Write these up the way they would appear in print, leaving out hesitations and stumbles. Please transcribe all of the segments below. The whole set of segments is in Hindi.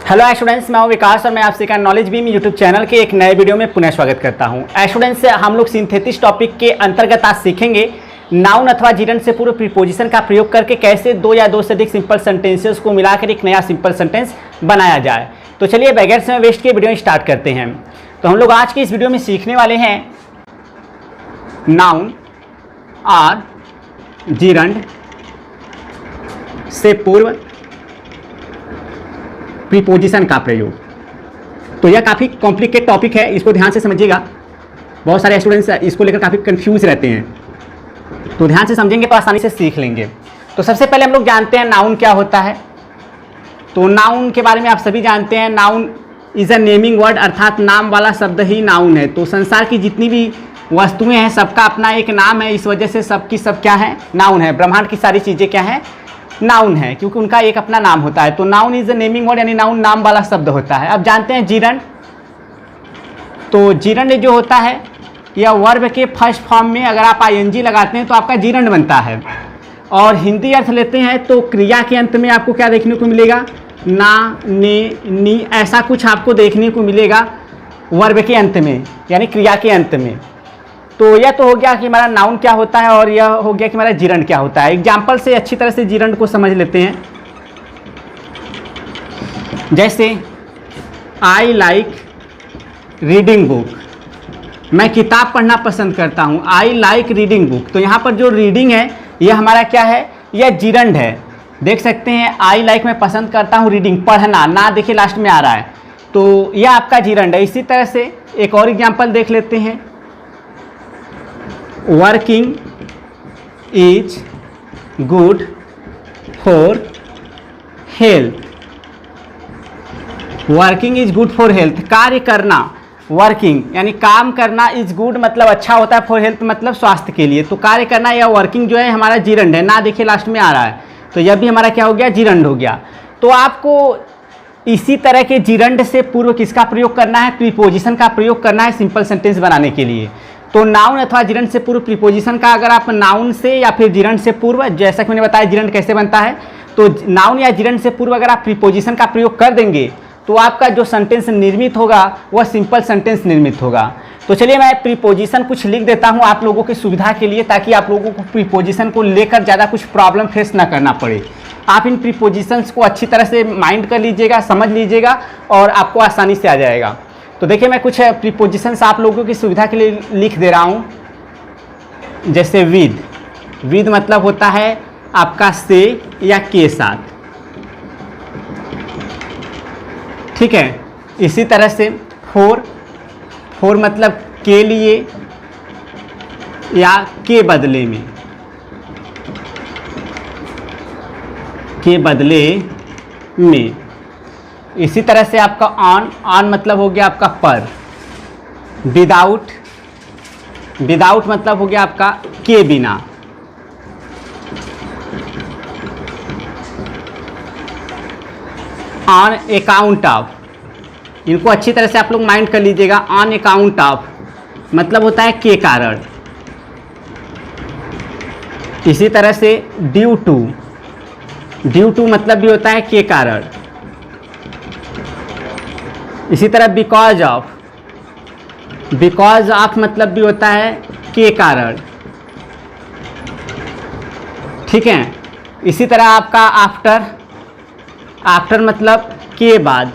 हेलो स्टूडेंट्स, मैं हूं विकास और मैं आपसे का नॉलेज बीम यूट्यूब चैनल के एक नए वीडियो में पुनः स्वागत करता हूं। स्टूडेंट्स, हम लोग सिंथेसिस टॉपिक के अंतर्गत आज सीखेंगे नाउन अथवा जिरंड से पूर्व प्रीपोजिशन का प्रयोग करके कैसे दो या दो से अधिक सिंपल सेंटेंसेस को मिलाकर एक नया सिंपल सेंटेंस बनाया जाए। तो चलिए बगैर समय वेस्ट के वीडियो स्टार्ट करते हैं। तो हम लोग आज की इस वीडियो में सीखने वाले हैं नाउन और जिरंड से पूर्व प्रीपोजिशन का प्रयोग। तो यह काफ़ी कॉम्प्लिकेटेड टॉपिक है, इसको ध्यान से समझिएगा। बहुत सारे स्टूडेंट्स इसको लेकर काफ़ी कंफ्यूज रहते हैं, तो ध्यान से समझेंगे तो आसानी से सीख लेंगे। तो सबसे पहले हम लोग जानते हैं नाउन क्या होता है। तो नाउन के बारे में आप सभी जानते हैं, noun is a naming word, अर्थात नाम वाला शब्द ही नाउन है। तो संसार की जितनी भी वस्तुएं हैं सबका अपना एक नाम है, इस वजह से सबकी सब क्या है, नाउन है। ब्रह्मांड की सारी चीज़ें क्या हैं, नाउन है, क्योंकि उनका एक अपना नाम होता है। तो noun is a naming word, यानी नाउन नाम वाला शब्द होता है। अब जानते हैं जिरंड। तो जिरंड जो होता है यह वर्ब के फर्स्ट फॉर्म में अगर आप आईएनजी लगाते हैं तो आपका जिरंड बनता है। और हिंदी अर्थ लेते हैं तो क्रिया के अंत में आपको क्या देखने को मिलेगा, ना, ने, नी, ऐसा कुछ आपको देखने को मिलेगा वर्ब के अंत में, यानी क्रिया के अंत में। तो यह तो हो गया कि हमारा नाउन क्या होता है, और यह हो गया कि हमारा जिरंड क्या होता है। एग्जाम्पल से अच्छी तरह से जिरंड को समझ लेते हैं। जैसे आई लाइक रीडिंग बुक, मैं किताब पढ़ना पसंद करता हूँ। आई लाइक रीडिंग बुक, तो यहाँ पर जो रीडिंग है यह हमारा क्या है, यह जिरंड है। देख सकते हैं आई लाइक मैं पसंद करता हूँ रीडिंग, पढ़ना, ना देखिए लास्ट में आ रहा है, तो यह आपका जिरंड है। इसी तरह से एक और एग्जाम्पल देख लेते हैं। Working is good for health, working is good for health, कार्य करना, वर्किंग यानी काम करना, इज गुड मतलब अच्छा होता है, फॉर हेल्थ मतलब स्वास्थ्य के लिए। तो कार्य करना या वर्किंग जो है हमारा जिरंड है, ना देखिए लास्ट में आ रहा है, तो यह भी हमारा क्या हो गया, जिरंड हो गया। तो आपको इसी तरह के जिरंड से पूर्व किसका प्रयोग करना है, प्रीपोजिशन का प्रयोग करना है सिंपल सेंटेंस बनाने के लिए। तो नाउन अथवा जिरंड से पूर्व प्रीपोजिशन का अगर आप नाउन से या फिर जिरंड से पूर्व, जैसा कि मैंने बताया जिरंड कैसे बनता है, तो नाउन या जिरंड से पूर्व अगर आप प्रीपोजिशन का प्रयोग कर देंगे तो आपका जो सेंटेंस निर्मित होगा वह सिंपल सेंटेंस निर्मित होगा। तो चलिए मैं प्रीपोजिशन कुछ लिख देता हूं आप लोगों की सुविधा के लिए, ताकि आप लोगों को प्रीपोजिशन को लेकर ज़्यादा कुछ प्रॉब्लम फेस ना करना पड़े। आप इन प्रीपोजिशंस को अच्छी तरह से माइंड कर लीजिएगा, समझ लीजिएगा, और आपको आसानी से आ जाएगा। तो देखिए मैं कुछ प्रीपोजिशंस आप लोगों की सुविधा के लिए लिख दे रहा हूँ। जैसे विद, विद मतलब होता है आपका से या के साथ, ठीक है। इसी तरह से फॉर, फॉर मतलब के लिए या के बदले में, के बदले में। इसी तरह से आपका ऑन, ऑन मतलब हो गया आपका पर। विदाउट, विदाउट मतलब हो गया आपका के बिना। ऑन अकाउंट ऑफ, इनको अच्छी तरह से आप लोग माइंड कर लीजिएगा। ऑन अकाउंट ऑफ मतलब होता है के कारण। इसी तरह से ड्यू टू, ड्यू टू मतलब भी होता है के कारण। इसी तरह बिकॉज ऑफ, बिकॉज ऑफ मतलब भी होता है के कारण, ठीक है। इसी तरह आपका आफ्टर, आफ्टर मतलब के बाद।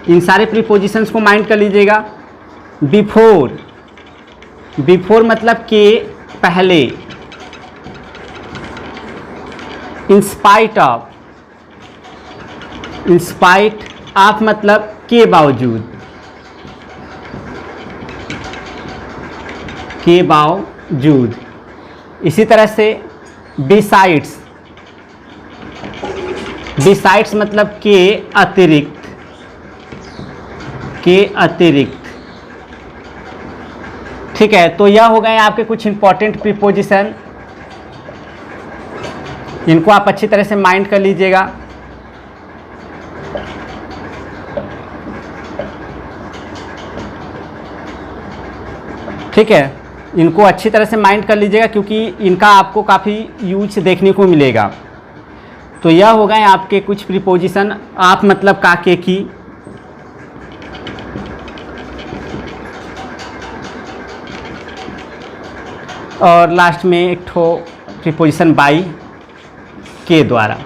इन सारे प्रीपोजिशंस को माइंड कर लीजिएगा। बिफोर, बिफोर मतलब के पहले। In spite of, in spite of मतलब के बावजूद, के बावजूद। इसी तरह से बिसाइड्स, बिसाइड्स मतलब के अतिरिक्त, के अतिरिक्त, ठीक है। तो यह हो गए आपके कुछ इंपॉर्टेंट प्रीपोजिशन, इनको आप अच्छी तरह से माइंड कर लीजिएगा। ठीक है, इनको अच्छी तरह से माइंड कर लीजिएगा, क्योंकि इनका आपको काफ़ी यूज देखने को मिलेगा। तो यह हो गए आपके कुछ प्रीपोजिशन। आप मतलब काके की, और लास्ट में एक ठो प्रीपोजिशन बाई के द्वारा।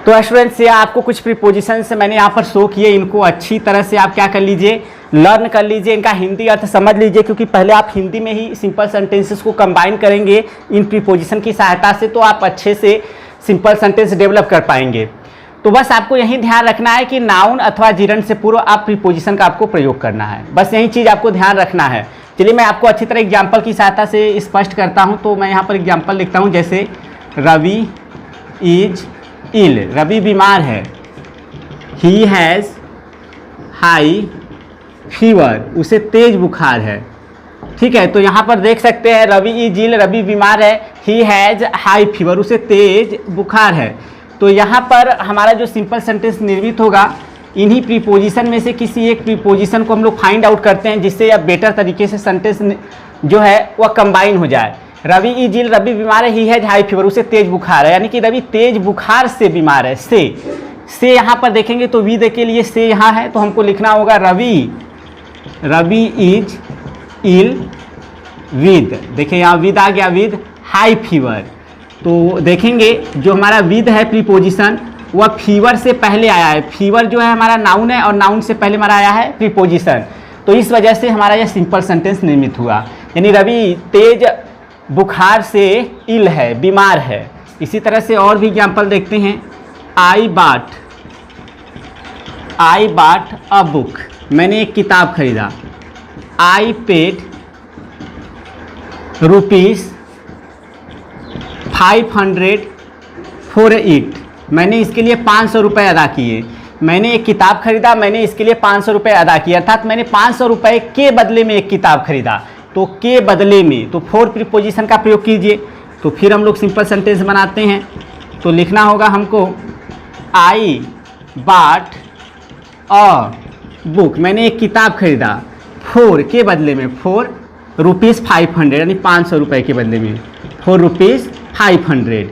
तो स्टूडेंट्स ये आपको कुछ प्रीपोजिशन से मैंने यहाँ पर शो किए, इनको अच्छी तरह से आप क्या कर लीजिए, लर्न कर लीजिए, इनका हिंदी अर्थ समझ लीजिए, क्योंकि पहले आप हिंदी में ही सिंपल सेंटेंसेस को कंबाइन करेंगे इन प्रीपोजिशन की सहायता से, तो आप अच्छे से सिंपल सेंटेंस डेवलप कर पाएंगे। तो बस आपको यही ध्यान रखना है कि नाउन अथवा जिरंड से पूर्व आप प्रीपोजिशन का आपको प्रयोग करना है, बस यही चीज़ आपको ध्यान रखना है। चलिए मैं आपको अच्छी तरह एग्जाम्पल की सहायता से स्पष्ट करता हूँ। तो मैं यहाँ पर एग्जाम्पल लिखता हूँ, जैसे रवि इज इल, रवि बीमार है। ही हैज़ हाई फीवर, उसे तेज बुखार है। ठीक है, तो यहाँ पर देख सकते हैं रवि इज इल, रवि बीमार है। ही हैज़ हाई फीवर, उसे तेज बुखार है। तो यहाँ पर हमारा जो सिंपल सेंटेंस निर्मित होगा, इन्हीं प्रीपोजिशन में से किसी एक प्रीपोजिशन को हम लोग फाइंड आउट करते हैं, जिससे यह बेटर तरीके से सेंटेंस जो है वह कंबाइन हो जाए। रवि इज इल, रवि बीमार है। ही हैज हाई फीवर, उसे तेज बुखार है, यानी कि रवि तेज बुखार से बीमार है। से यहाँ पर देखेंगे तो विद के लिए से यहाँ है, तो हमको लिखना होगा रवि इज इल विद, देखिए यहाँ विद आ गया, विद हाई फीवर। तो देखेंगे जो हमारा विद है प्रीपोजिशन, वह फीवर से पहले आया है। फीवर जो है हमारा नाउन है, और नाउन से पहले हमारा आया है प्रीपोजिशन, तो इस वजह से हमारा यह सिंपल सेंटेंस निर्मित हुआ। यानी रवि तेज बुखार से इल है, बीमार है। इसी तरह से और भी एग्जाम्पल देखते हैं। आई बाट अ बुक, मैंने एक किताब खरीदा। आई पेड ₹500 फॉर इट, मैंने इसके लिए 500 रुपये अदा किए। मैंने एक किताब खरीदा, मैंने इसके लिए 500 रुपये अदा किए, अर्थात मैंने 500 रुपये के बदले में एक किताब खरीदा। तो के बदले में, तो फोर प्रीपोजिशन का प्रयोग कीजिए। तो फिर हम लोग सिंपल सेंटेंस बनाते हैं। तो लिखना होगा हमको आई बाट अ बुक, मैंने एक किताब खरीदा। फोर के बदले में, ₹500, यानी 500 रुपये के बदले में ₹500।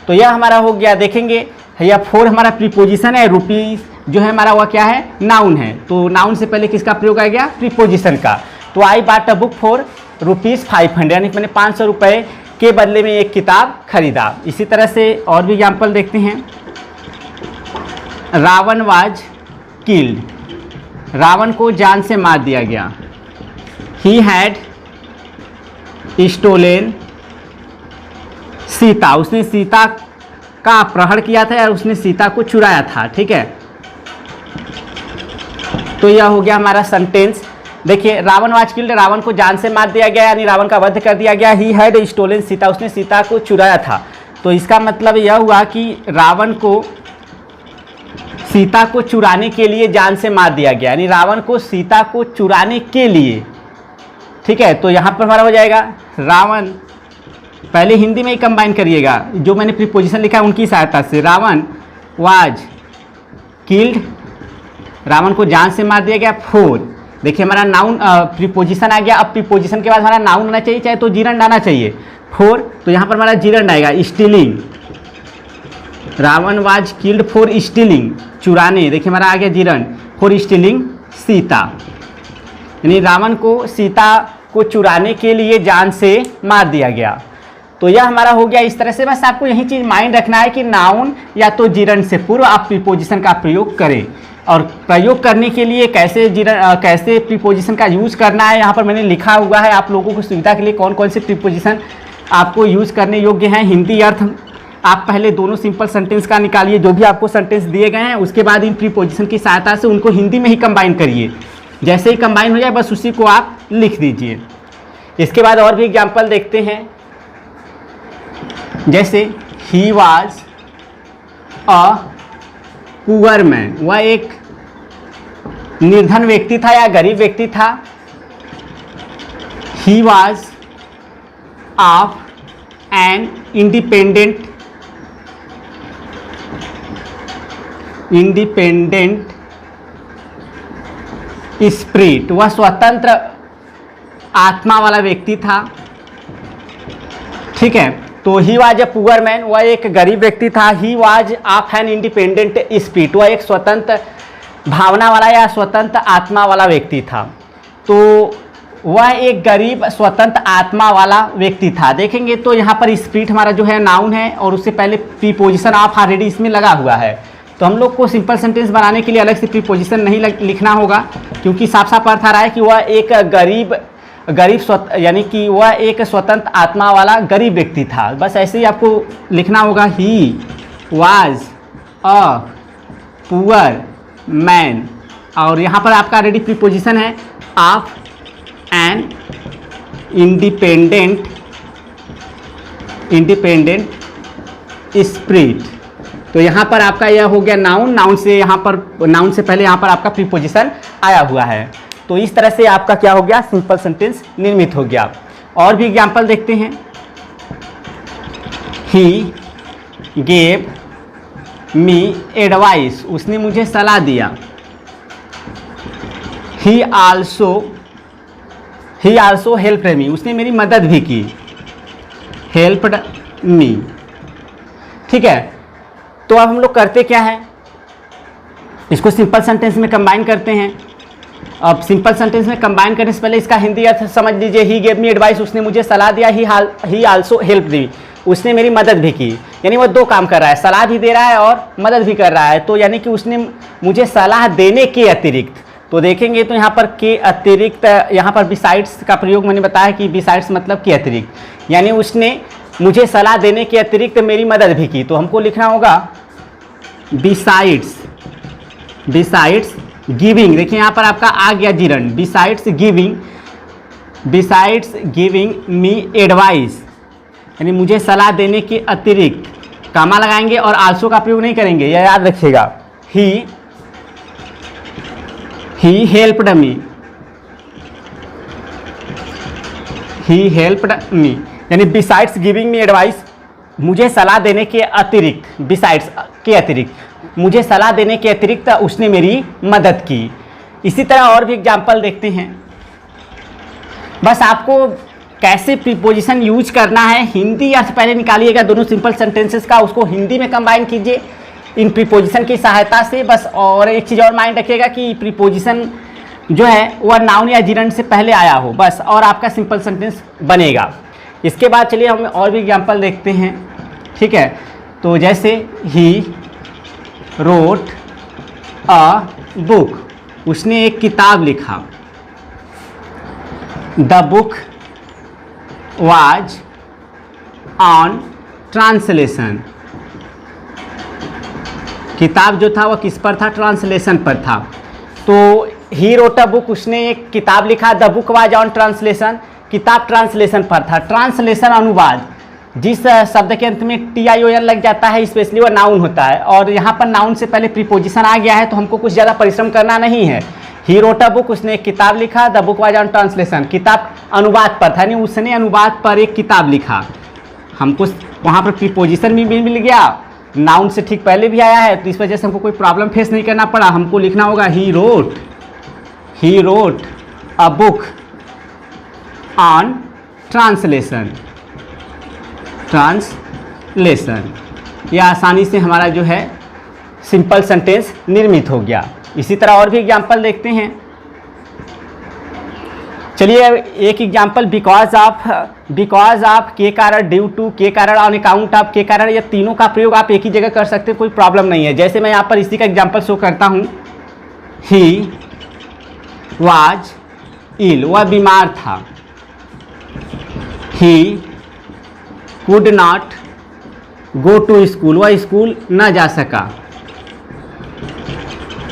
तो यह हमारा हो गया। देखेंगे यह फोर हमारा प्रीपोजिशन है, रुपीज़ जो है हमारा वह क्या है, नाउन है। तो नाउन से पहले किसका प्रयोग आ गया, प्रीपोजिशन का। तो आई बाट अ बुक फॉर ₹500, यानी मैंने 500 रुपये के बदले में एक किताब खरीदा। इसी तरह से और भी एग्जाम्पल देखते हैं। रावण वाज किल्ड, रावण को जान से मार दिया गया। ही हैड स्टोलन सीता, उसने सीता का अपहरण किया था, या उसने सीता को चुराया था। ठीक है, तो यह हो गया हमारा सेंटेंस। देखिए रावण वाज किल्ड, रावण को जान से मार दिया गया, यानी रावण का वध कर दिया गया। ही हैड स्टोलन सीता, उसने सीता को चुराया था। तो इसका मतलब यह हुआ कि रावण को सीता को चुराने के लिए जान से मार दिया गया, यानी रावण को सीता को चुराने के लिए। ठीक है, तो यहाँ पर हमारा हो जाएगा रावण, पहले हिंदी में ही कंबाइन करिएगा, जो मैंने प्रीपोजिशन लिखा है उनकी सहायता से। रावण वाज किल्ड, रावण को जान से मार दिया गया। फोर, देखिए हमारा नाउन प्रीपोजिशन आ गया। अब प्रीपोजिशन के बाद हमारा नाउन आना चाहिए, चाहे तो जिरंड आना चाहिए। फोर, तो यहाँ पर हमारा जिरंड आएगा, stealing. Ravan was killed for stealing, चुराने। देखिए हमारा आ गया जिरंड, फॉर स्टीलिंग सीता, यानी रावण को सीता को चुराने के लिए जान से मार दिया गया। तो यह हमारा हो गया। इस तरह से बस आपको यही चीज़ माइंड रखना है कि नाउन या तो जिरंड से पूर्व आप प्रीपोजिशन का प्रयोग करें। और प्रयोग करने के लिए कैसे प्रीपोजिशन का यूज़ करना है, यहाँ पर मैंने लिखा हुआ है आप लोगों की सुविधा के लिए कौन कौन से प्रीपोजिशन आपको यूज़ करने योग्य हैं। हिंदी अर्थ आप पहले दोनों सिंपल सेंटेंस का निकालिए, जो भी आपको सेंटेंस दिए गए हैं, उसके बाद इन प्रीपोजिशन की सहायता से उनको हिंदी में ही कंबाइन करिए। जैसे ही कंबाइन हो जाए बस उसी को आप लिख दीजिए। इसके बाद और भी एग्जाम्पल देखते हैं। जैसे he was a poor man, वह एक निर्धन व्यक्ति था या गरीब व्यक्ति था। He was of an independent spirit, वह स्वतंत्र आत्मा वाला व्यक्ति था। ठीक है, तो he was a poor man, वह एक गरीब व्यक्ति था। He was of an independent spirit, वह एक स्वतंत्र भावना वाला या स्वतंत्र आत्मा वाला व्यक्ति था। तो वह एक गरीब स्वतंत्र आत्मा वाला व्यक्ति था। देखेंगे तो यहाँ पर स्पिरिट हमारा जो है नाउन है और उससे पहले प्रीपोजिशन ऑफ ऑलरेडी इसमें लगा हुआ है। तो हम लोग को सिंपल सेंटेंस बनाने के लिए अलग से प्रीपोजिशन नहीं लिखना होगा, क्योंकि साफ साफ अर्थ आ रहा है कि वह एक गरीब यानी कि वह एक स्वतंत्र आत्मा वाला गरीब व्यक्ति था। बस ऐसे ही आपको लिखना होगा, he was a poor man, और यहाँ पर आपका ऑलरेडी प्रीपोजिशन है ऑफ एन इंडिपेंडेंट स्पिरिट। तो यहाँ पर आपका यह हो गया नाउन, नाउन से पहले यहाँ पर आपका प्रीपोजिशन आया हुआ है। तो इस तरह से आपका क्या हो गया, सिंपल सेंटेंस निर्मित हो गया। और भी एग्जाम्पल देखते हैं। ही गेव मी एडवाइस, उसने मुझे सलाह दिया। ही आल्सो हेल्प्ड मी, उसने मेरी मदद भी की। हेल्प्ड मी, ठीक है। तो अब हम लोग करते क्या है, इसको सिंपल सेंटेंस में कंबाइन करते हैं। अब सिंपल सेंटेंस में कंबाइन करने से पहले इसका हिंदी अर्थ समझ लीजिए। ही गेव मी एडवाइस, उसने मुझे सलाह दिया। ही आल्सो हेल्प्ड मी, उसने मेरी मदद भी की। यानी वो दो काम कर रहा है, सलाह भी दे रहा है और मदद भी कर रहा है। तो यानी कि उसने मुझे सलाह देने के अतिरिक्त, तो देखेंगे तो यहाँ पर के अतिरिक्त, यहाँ पर बिसाइड्स का प्रयोग मैंने बताया कि बिसाइड्स मतलब के अतिरिक्त, यानी उसने मुझे सलाह देने के अतिरिक्त मेरी मदद भी की। तो हमको लिखना होगा बिसाइड्स गिविंग। देखिए यहाँ पर आपका आ गया जिरन, बिसाइड्स गिविंग मी एडवाइस, यानी मुझे सलाह देने के अतिरिक्त, कामा लगाएंगे और आल्सो का प्रयोग नहीं करेंगे, यह याद रखिएगा। ही हेल्प्ड मी, यानी बिसाइड्स गिविंग मी एडवाइस, मुझे सलाह देने के अतिरिक्त, बिसाइड्स के अतिरिक्त, मुझे सलाह देने के अतिरिक्त उसने मेरी मदद की। इसी तरह और भी एग्जाम्पल देखते हैं। बस आपको कैसे प्रीपोजिशन यूज करना है, हिंदी अर्थ पहले निकालिएगा दोनों सिंपल सेंटेंसेस का, उसको हिंदी में कंबाइन कीजिए इन प्रीपोजिशन की सहायता से। बस और एक चीज़ और माइंड रखिएगा कि प्रीपोजिशन जो है वह नाउन या जिरंड से पहले आया हो, बस, और आपका सिंपल सेंटेंस बनेगा। इसके बाद चलिए हम और भी एग्जाम्पल देखते हैं, ठीक है। तो जैसे ही रोट अ बुक, उसने एक किताब लिखा। The book was on translation, किताब जो था वह किस पर था, ट्रांसलेशन पर था। तो ही रोट अ बुक, उसने एक किताब लिखा। The book was on translation, किताब ट्रांसलेशन पर था। ट्रांसलेशन अनुवाद, जिस शब्द के अंत में TION लग जाता है स्पेशली वह नाउन होता है, और यहाँ पर नाउन से पहले प्रीपोजिशन आ गया है तो हमको कुछ ज़्यादा परिश्रम करना नहीं है। ही रोट अ बुक, उसने एक किताब लिखा। The book was on translation, किताब अनुवाद पर था, यानी उसने अनुवाद पर एक किताब लिखा। हमको वहाँ पर प्रीपोजिशन भी मिल गया, नाउन से ठीक पहले भी आया है, तो इस वजह से हमको कोई प्रॉब्लम फेस नहीं करना पड़ा। हमको लिखना होगा he wrote a book on translation. यह आसानी से हमारा जो है सिंपल सेंटेंस निर्मित हो गया। इसी तरह और भी एग्जाम्पल देखते हैं। चलिए एक एग्जाम्पल, बिकॉज ऑफ के कारण, ड्यू टू के कारण, ऑन अकाउंट ऑफ के कारण, ये तीनों का प्रयोग आप एक ही जगह कर सकते हैं, कोई प्रॉब्लम नहीं है। जैसे मैं यहाँ पर इसी का एग्जाम्पल शो करता हूँ। ही वाज इल, वह बीमार था। He could not go to school, वह स्कूल न जा सका।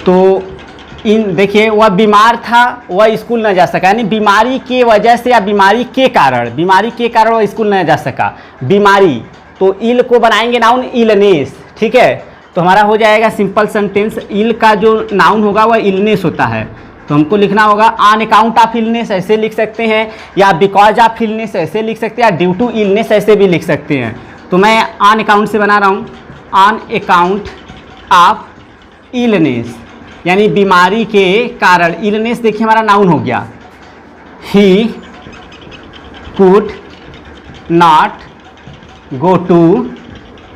तो देखिए वह बीमार था, वह स्कूल न जा सका, यानी बीमारी की वजह से या बीमारी के कारण वह स्कूल न जा सका। बीमारी, तो इल को बनाएंगे नाउन, इलनेस, ठीक है। तो हमारा हो जाएगा सिंपल सेंटेंस, इल का जो नाउन होगा वह इलनेस होता है। तो हमको लिखना होगा ऑन अकाउंट ऑफ इलनेस, ऐसे लिख सकते हैं, या बिकॉज ऑफ इलनेस ऐसे लिख सकते हैं, या ड्यू टू इलनेस ऐसे भी लिख सकते हैं। तो मैं ऑन अकाउंट से बना रहा हूँ, ऑन अकाउंट ऑफ इलनेस, यानी बीमारी के कारण। इलनेस देखिए हमारा नाउन हो गया। He could not go to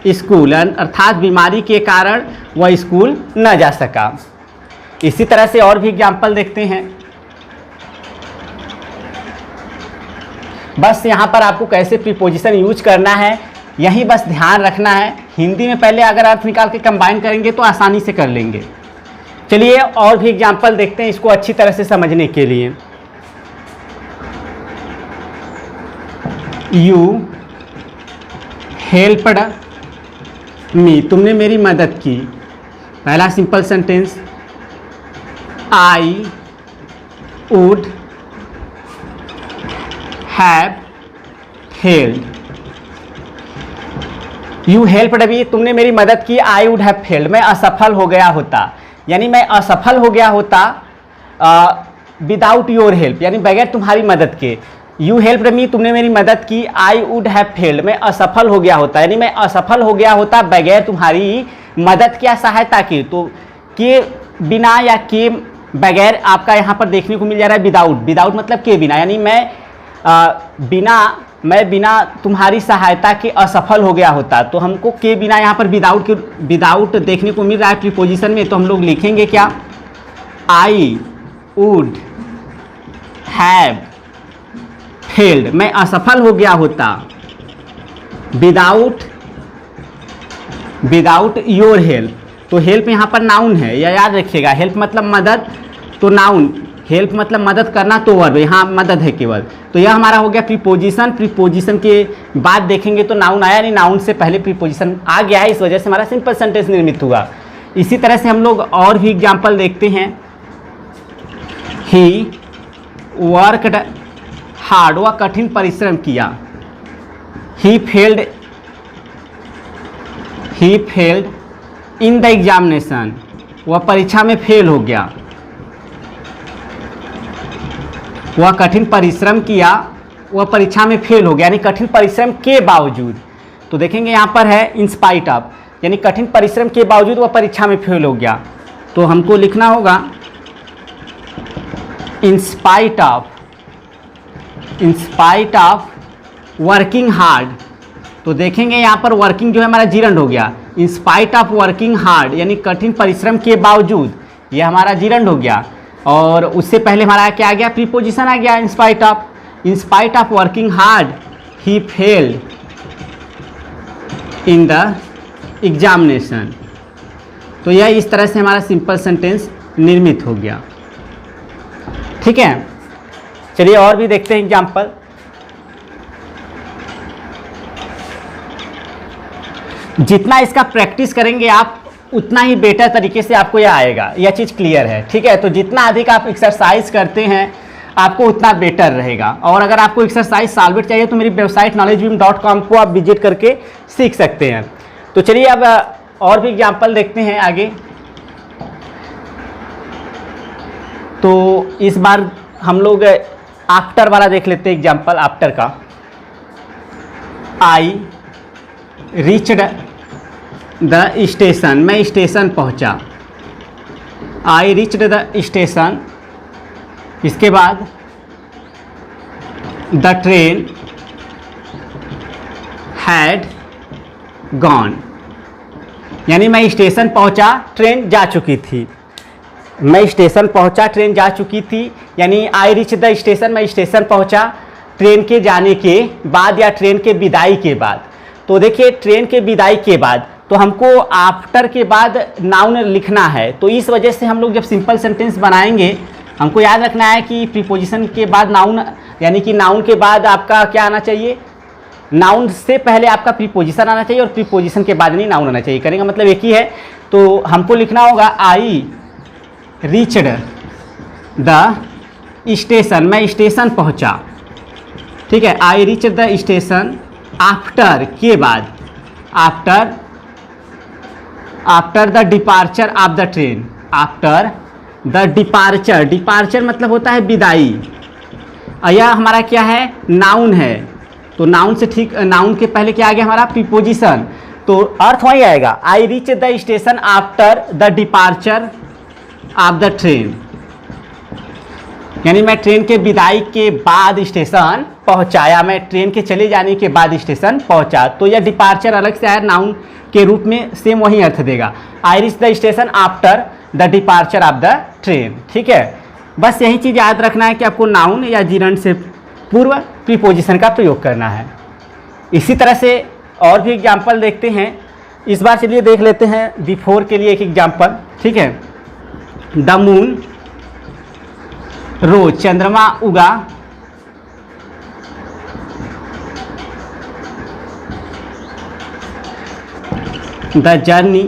school, अर्थात बीमारी के कारण वह स्कूल न जा सका। इसी तरह से और भी एग्जाम्पल देखते हैं। बस यहाँ पर आपको कैसे प्रीपोजिशन यूज करना है यही बस ध्यान रखना है। हिंदी में पहले अगर अर्थ निकाल के कंबाइन करेंगे तो आसानी से कर लेंगे। चलिए और भी एग्जाम्पल देखते हैं इसको अच्छी तरह से समझने के लिए। यू हेल्पड मी, तुमने मेरी मदद की। पहला simple sentence, I would have failed. You helped me, तुमने मेरी मदद की। आई वुड हैव फेल्ड, मैं असफल हो गया होता, यानी मैं असफल हो गया होता विदाउट योर हेल्प, यानी बगैर तुम्हारी मदद के। यू हेल्पड मी, तुमने मेरी मदद की। आई वुड हैव फेल्ड, मैं असफल हो गया होता, यानी मैं असफल हो गया होता बगैर तुम्हारी मदद क्या सहायता की। तो के बिना या के बगैर आपका यहाँ पर देखने को मिल जा रहा है विदाउट। विदाउट मतलब के बिना, यानी मैं बिना तुम्हारी सहायता के असफल हो गया होता। तो हमको के बिना यहाँ पर विदाउट देखने को मिल रहा है प्रीपोजिशन में, तो हम लोग लिखेंगे क्या, आई वुड हैव फेल्ड, मैं असफल हो गया होता विदाउट योर हेल्प। तो हेल्प यहाँ पर नाउन है, या याद रखिएगा, हेल्प मतलब मदद, तो नाउन, हेल्प मतलब मदद करना, तो वर्ब, यहाँ मदद है केवल। तो यह हमारा हो गया प्रीपोजिशन। प्रीपोजिशन के बाद देखेंगे तो नाउन आया नहीं, नाउन से पहले प्रीपोजिशन आ गया है, इस वजह से हमारा सिंपल सेंटेंस निर्मित हुआ। इसी तरह से हम लोग और भी एग्जाम्पल देखते हैं। ही वर्कड हार्ड, वह कठिन परिश्रम किया। He failed in the examination, वह परीक्षा में फेल हो गया। वह कठिन परिश्रम किया, वह परीक्षा में फेल हो गया, यानी कठिन परिश्रम के बावजूद। तो देखेंगे यहाँ पर है इन स्पाइट ऑफ, यानी कठिन परिश्रम के बावजूद वह परीक्षा में फेल हो गया। तो हमको लिखना होगा in spite of working hard. तो देखेंगे यहाँ पर वर्किंग जो है हमारा जीरंड हो गया। In spite of working hard, यानी कठिन परिश्रम के बावजूद, ये हमारा जीरंड हो गया। और उससे पहले हमारा क्या आ गया, प्रीपोजिशन आ गया, in spite of working hard he failed in the examination. तो यह इस तरह से हमारा सिंपल सेंटेंस निर्मित हो गया। ठीक है, चलिए और भी देखते हैं एग्जाम्पल। जितना इसका प्रैक्टिस करेंगे आप उतना ही बेटर तरीके से आपको यह आएगा, यह चीज़ क्लियर है। ठीक है, तो जितना अधिक आप एक्सरसाइज करते हैं आपको उतना बेटर रहेगा। और अगर आपको एक्सरसाइज सॉल्वेट चाहिए तो मेरी वेबसाइट knowledgebeam.com को आप विजिट करके सीख सकते हैं। तो चलिए अब और भी एग्जाम्पल देखते हैं आगे। तो इस बार हम लोग आफ्टर वाला देख लेते हैं एग्जाम्पल, आफ्टर का। आई रीच्ड द स्टेशन, मैं स्टेशन पहुंचा। I reached the station. इसके बाद द ट्रेन हैड गॉन, यानी मैं स्टेशन पहुंचा, ट्रेन जा चुकी थी। मैं स्टेशन पहुंचा, ट्रेन जा चुकी थी, यानी आई रीच द स्टेशन, मैं स्टेशन पहुंचा ट्रेन के जाने के बाद या ट्रेन के विदाई के बाद। तो देखिए ट्रेन के विदाई के बाद, तो हमको आफ्टर के बाद नाउन लिखना है। तो इस वजह से हम लोग जब सिंपल सेंटेंस बनाएंगे हमको याद रखना है कि प्रीपोजिशन के बाद नाउन, यानी कि नाउन के बाद आपका क्या आना चाहिए, नाउन से पहले आपका प्रीपोजिशन आना चाहिए और प्रीपोजिशन के बाद नहीं नाउन आना चाहिए। करेंगे मतलब एक ही है। तो हमको लिखना होगा आई रीच्ड द स्टेशन, मैं स्टेशन पहुंचा। ठीक है, I reach the station after के बाद, after the departure of the train, after the departure. Departure मतलब होता है विदाई। यह हमारा क्या है, नाउन है। तो नाउन से ठीक, नाउन के पहले क्या आ गया हमारा प्रीपोजिशन, तो अर्थ वही आएगा, I reach the station after the departure of the train. यानी मैं ट्रेन के विदाई के बाद स्टेशन पहुंचा, या मैं ट्रेन के चले जाने के बाद स्टेशन पहुंचा। तो यह डिपार्चर अलग से आया, नाउन के रूप में सेम वही अर्थ देगा। I reach the station after the departure of the train. ठीक है, बस यही चीज़ याद रखना है कि आपको नाउन या जिरंड से पूर्व प्रीपोजिशन का प्रयोग करना है। इसी तरह से और भी एग्जाम्पल देखते हैं। इस बार चलिए देख लेते हैं बिफोर के लिए एक एग्जाम्पल। ठीक है, द मून रोज, चंद्रमा उगा, the journey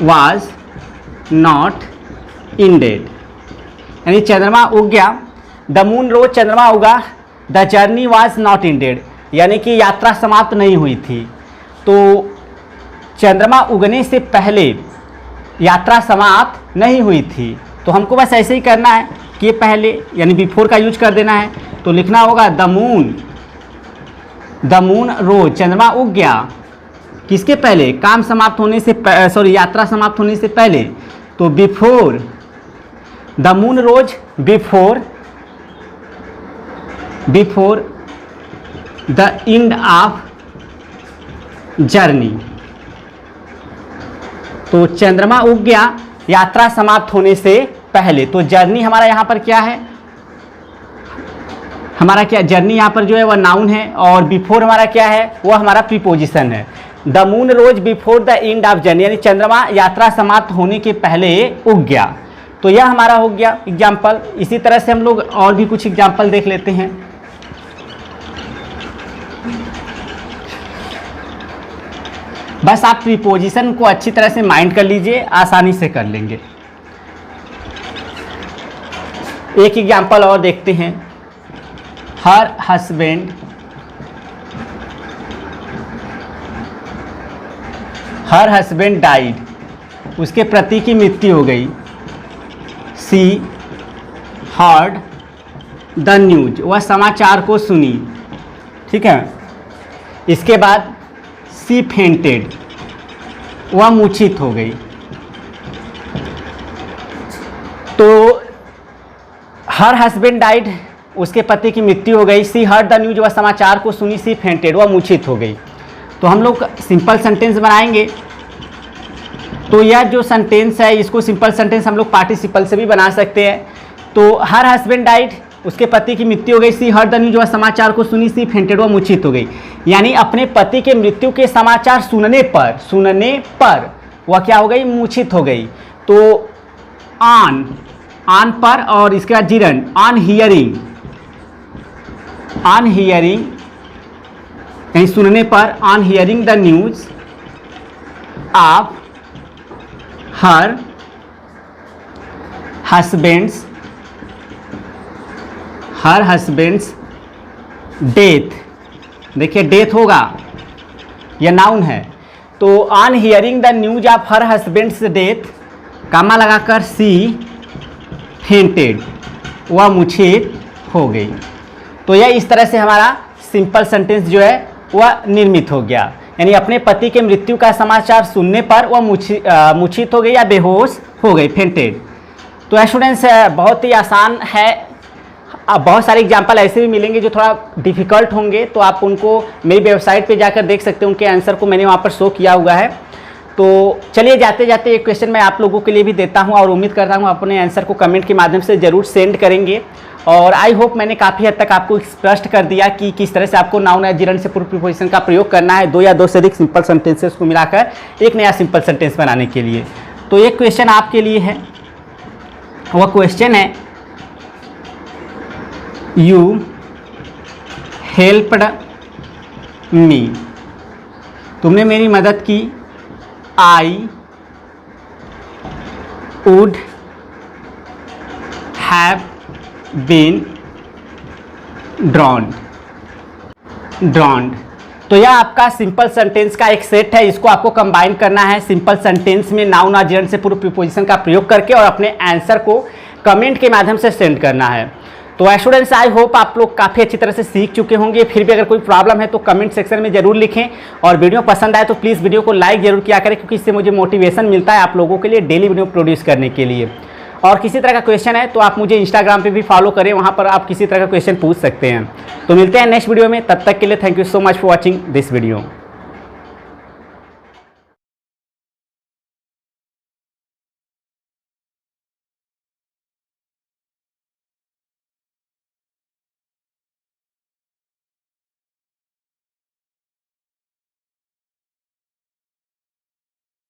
was not ended. यानी चंद्रमा उग गया, द मून रोज, चंद्रमा उगा, the journey was not ended, यानी कि यात्रा समाप्त नहीं हुई थी। तो चंद्रमा उगने से पहले यात्रा समाप्त नहीं हुई थी। तो हमको बस ऐसे ही करना है कि पहले यानी बिफोर का यूज कर देना है। तो लिखना होगा द मून रोज, चंद्रमा उग गया किसके पहले, काम समाप्त होने से, सॉरी यात्रा समाप्त होने से पहले। तो before, the moon rose before the end of journey. तो चंद्रमा उग गया यात्रा समाप्त होने से पहले। तो जर्नी हमारा यहाँ पर क्या है, हमारा क्या जर्नी यहाँ पर जो है वह नाउन है, और बिफोर हमारा क्या है, वह हमारा प्रीपोजिशन है। The moon rose before the end of journey, यानी चंद्रमा यात्रा समाप्त होने के पहले उग गया। तो यह हमारा हो गया एग्जाम्पल। इसी तरह से हम लोग और भी कुछ एग्जाम्पल देख लेते हैं। बस आप प्रीपोजिशन को अच्छी तरह से माइंड कर लीजिए, आसानी से कर लेंगे। एक एग्जाम्पल और देखते हैं। हर हस्बैंड डाइड, उसके पति की मृत्यु हो गई। सी हर्ड द न्यूज, वह समाचार को सुनी। ठीक है, इसके बाद सी फेंटेड, वह मूर्छित हो गई। तो हर हस्बैंड डाइड, उसके पति की मृत्यु हो गई। सी हर्ड द न्यूज, वह समाचार को सुनी। सी फेंटेड, वह मूर्छित हो गई। तो हम लोग सिंपल सेंटेंस बनाएंगे। तो यह जो सेंटेंस है इसको सिंपल सेंटेंस हम लोग पार्टिसिपल से भी बना सकते हैं। तो हर हस्बैंड डाइड, उसके पति की मृत्यु हो गई। सी हर्ड द न्यूज, वह समाचार को सुनी। सी फेंटेड, वह मूर्छित हो गई। यानी अपने पति के मृत्यु के समाचार सुनने पर वह क्या हो गई, मूर्छित हो गई। तो ऑन पर, और इसके बाद जिरंड, ऑन हियरिंग कहीं सुनने पर, on hearing the news of her husband's death. देखिए डेथ होगा, यह नाउन है। तो on hearing the news of her husband's death, comma लगाकर सी फेंटेड, वह मूर्छित हो गई। तो यह इस तरह से हमारा सिंपल सेंटेंस जो है वह निर्मित हो गया। यानी अपने पति के मृत्यु का समाचार सुनने पर वह मूर्छित हो गई या बेहोश हो गई, फेंटेड। तो स्टूडेंट्स बहुत ही आसान है। अब बहुत सारे एग्जाम्पल ऐसे भी मिलेंगे जो थोड़ा डिफ़िकल्ट होंगे, तो आप उनको मेरी वेबसाइट पे जाकर देख सकते हैं। उनके आंसर को मैंने वहाँ पर शो किया हुआ है। तो चलिए जाते जाते एक क्वेश्चन मैं आप लोगों के लिए भी देता हूँ, और उम्मीद करता हूँ अपने आंसर को कमेंट के माध्यम से ज़रूर सेंड करेंगे। और आई होप मैंने काफ़ी हद तक आपको स्पष्ट कर दिया कि किस तरह से आपको नाउन या जिरंड से पूर्व प्रीपोजिशन का प्रयोग करना है, दो या दो से अधिक सिंपल सेंटेंसेस को मिलाकर एक नया सिंपल सेंटेंस बनाने के लिए। तो एक क्वेश्चन आपके लिए है, वह क्वेश्चन है, यू हेल्प्ड मी, तुमने मेरी मदद की। I would have been drowned. तो यह आपका सिंपल सेंटेंस का एक सेट है। इसको आपको कंबाइन करना है सिंपल सेंटेंस में नाउन और जिरंड से पूर्व प्रीपोजिशन का प्रयोग करके, और अपने आंसर को कमेंट के माध्यम से सेंड करना है। तो स्टूडेंट्स आई होप आप लोग काफ़ी अच्छी तरह से सीख चुके होंगे। फिर भी अगर कोई प्रॉब्लम है तो कमेंट सेक्शन में ज़रूर लिखें, और वीडियो पसंद आए तो प्लीज़ वीडियो को लाइक ज़रूर किया करें, क्योंकि इससे मुझे मोटिवेशन मिलता है आप लोगों के लिए डेली वीडियो प्रोड्यूस करने के लिए। और किसी तरह का क्वेश्चन है तो आप मुझे इंस्टाग्राम पे भी फॉलो करें, वहाँ पर आप किसी तरह का क्वेश्चन पूछ सकते हैं। तो मिलते हैं नेक्स्ट वीडियो में, तब तक के लिए thank you so much for watching this video.